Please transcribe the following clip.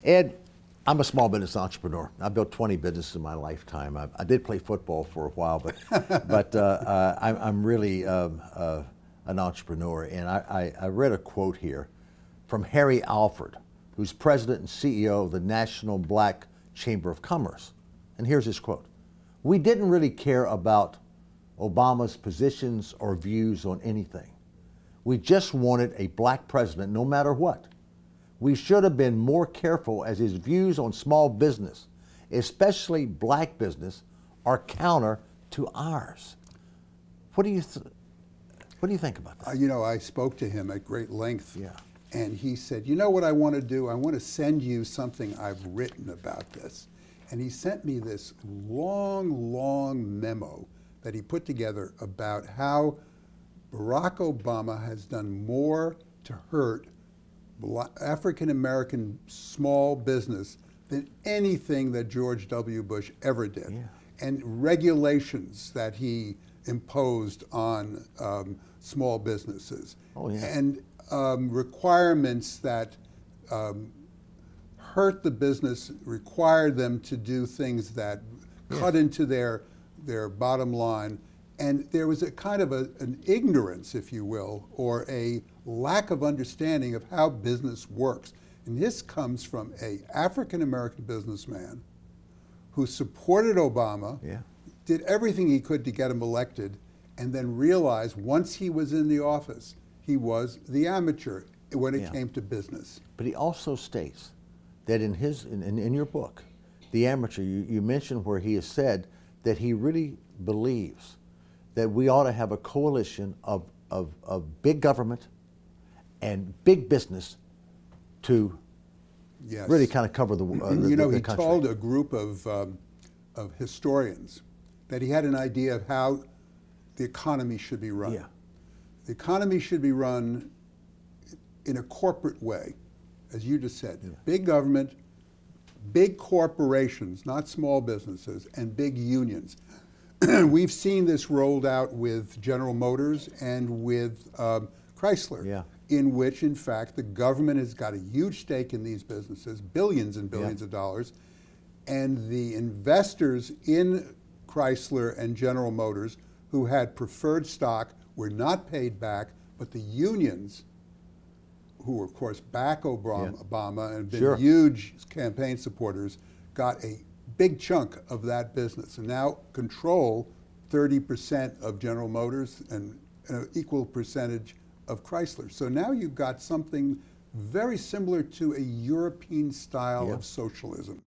Ed, I'm a small business entrepreneur. I built 20 businesses in my lifetime. I did play football for a while, but I'm really an entrepreneur. And I read a quote here from Harry Alford, who's president and CEO of the National Black Chamber of Commerce. And here's his quote: "We didn't really care about Obama's positions or views on anything. We just wanted a black president no matter what. We should have been more careful as his views on small business, especially black business, are counter to ours." What do you think about that? You know, I spoke to him at great length. Yeah. And he said, "You know what I want to do? I want to send you something I've written about this." And he sent me this long, long memo that he put together about how Barack Obama has done more to hurt African-American small business than anything that George W. Bush ever did. Yeah. And regulations that he imposed on small businesses. Oh, yeah. And requirements that hurt the business, require them to do things that cut into their bottom line. And there was a kind of an ignorance, if you will, or a lack of understanding of how business works. And this comes from an African-American businessman who supported Obama, did everything he could to get him elected, and then realized once he was in the office, he was the amateur when it came to business. But he also states that in your book, The Amateur, you mentioned where he has said that he really believes that we ought to have a coalition of big government and big business to really kind of cover the you know, the he country. told a group of historians that he had an idea of how the economy should be run. Yeah. The economy should be run in a corporate way, as you just said. Big government, big corporations, not small businesses, and big unions. We've seen this rolled out with General Motors and with Chrysler, in which, in fact, the government has got a huge stake in these businesses, billions and billions of dollars, and the investors in Chrysler and General Motors who had preferred stock were not paid back, but the unions, who of course back Obama and been huge campaign supporters, got a big chunk of that business and now control 30% of General Motors and an equal percentage of Chrysler. So now you've got something very similar to a European style of socialism.